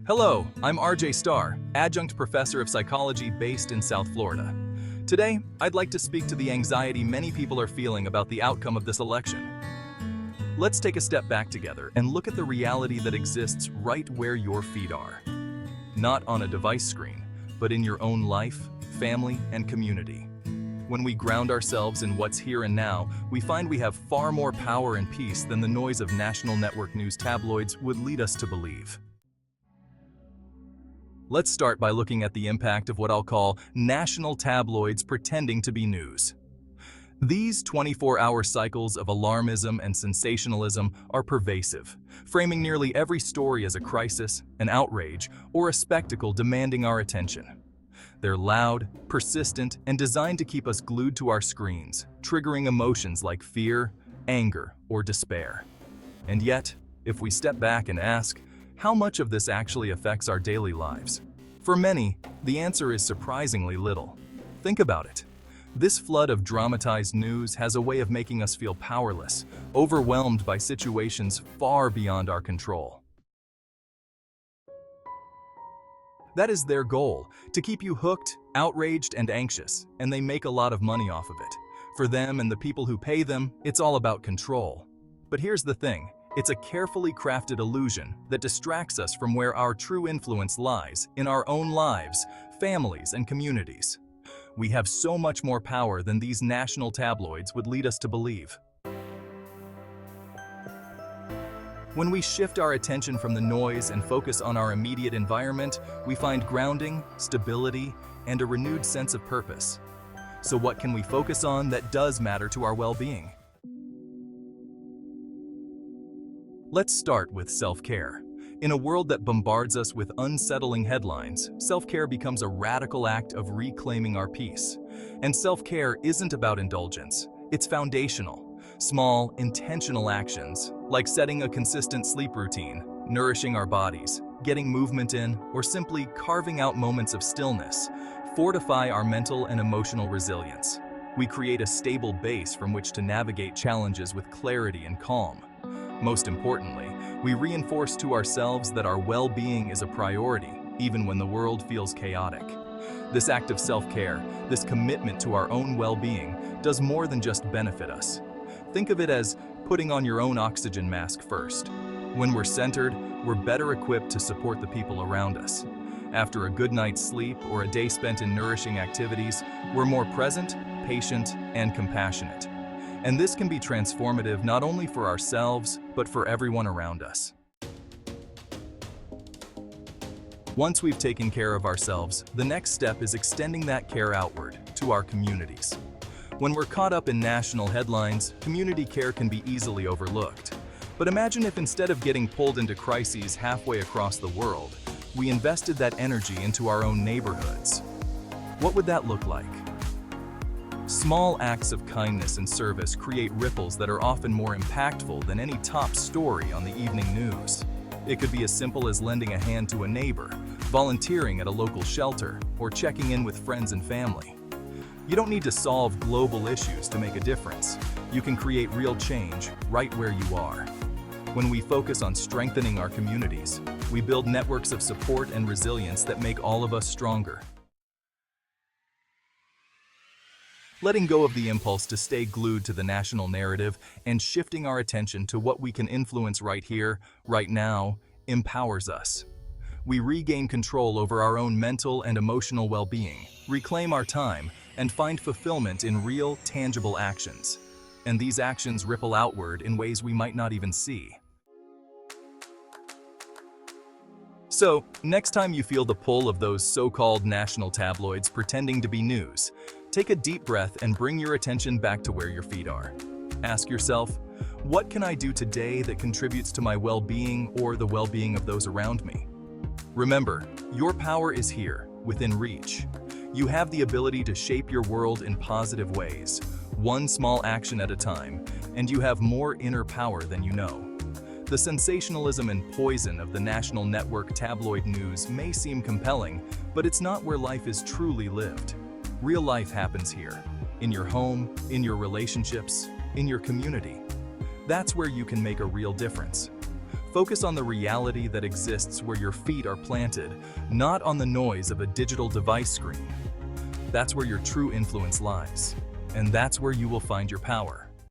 Hello, I'm RJ Starr, adjunct professor of psychology based in South Florida. Today, I'd like to speak to the anxiety many people are feeling about the outcome of this election. Let's take a step back together and look at the reality that exists right where your feet are. Not on a device screen, but in your own life, family, and community. When we ground ourselves in what's here and now, we find we have far more power and peace than the noise of national network news tabloids would lead us to believe. Let's start by looking at the impact of what I'll call national tabloids pretending to be news. These 24-hour cycles of alarmism and sensationalism are pervasive, framing nearly every story as a crisis, an outrage, or a spectacle demanding our attention. They're loud, persistent, and designed to keep us glued to our screens, triggering emotions like fear, anger, or despair. And yet, if we step back and ask, how much of this actually affects our daily lives? For many, the answer is surprisingly little. Think about it. This flood of dramatized news has a way of making us feel powerless, overwhelmed by situations far beyond our control. That is their goal, to keep you hooked, outraged, and anxious, and they make a lot of money off of it. For them and the people who pay them, it's all about control. But here's the thing. It's a carefully crafted illusion that distracts us from where our true influence lies, in our own lives, families, and communities. We have so much more power than these national tabloids would lead us to believe. When we shift our attention from the noise and focus on our immediate environment, we find grounding, stability, and a renewed sense of purpose. So what can we focus on that does matter to our well-being? Let's start with self-care. In a world that bombards us with unsettling headlines, self-care becomes a radical act of reclaiming our peace. And self-care isn't about indulgence. It's foundational. Small, intentional actions, like setting a consistent sleep routine, nourishing our bodies, getting movement in, or simply carving out moments of stillness, fortify our mental and emotional resilience. We create a stable base from which to navigate challenges with clarity and calm. Most importantly, we reinforce to ourselves that our well-being is a priority, even when the world feels chaotic. This act of self-care, this commitment to our own well-being, does more than just benefit us. Think of it as putting on your own oxygen mask first. When we're centered, we're better equipped to support the people around us. After a good night's sleep or a day spent in nourishing activities, we're more present, patient, and compassionate. And this can be transformative not only for ourselves, but for everyone around us. Once we've taken care of ourselves, the next step is extending that care outward, to our communities. When we're caught up in national headlines, community care can be easily overlooked. But imagine if instead of getting pulled into crises halfway across the world, we invested that energy into our own neighborhoods. What would that look like? Small acts of kindness and service create ripples that are often more impactful than any top story on the evening news. It could be as simple as lending a hand to a neighbor, volunteering at a local shelter, or checking in with friends and family. You don't need to solve global issues to make a difference. You can create real change right where you are. When we focus on strengthening our communities, we build networks of support and resilience that make all of us stronger. Letting go of the impulse to stay glued to the national narrative and shifting our attention to what we can influence right here, right now, empowers us. We regain control over our own mental and emotional well-being, reclaim our time, and find fulfillment in real, tangible actions. And these actions ripple outward in ways we might not even see. So, next time you feel the pull of those so-called national tabloids pretending to be news, take a deep breath and bring your attention back to where your feet are. Ask yourself, what can I do today that contributes to my well-being or the well-being of those around me? Remember, your power is here, within reach. You have the ability to shape your world in positive ways, one small action at a time, and you have more inner power than you know. The sensationalism and poison of the national network tabloid news may seem compelling, but it's not where life is truly lived. Real life happens here, in your home, in your relationships, in your community. That's where you can make a real difference. Focus on the reality that exists where your feet are planted, not on the noise of a digital device screen. That's where your true influence lies, and that's where you will find your power.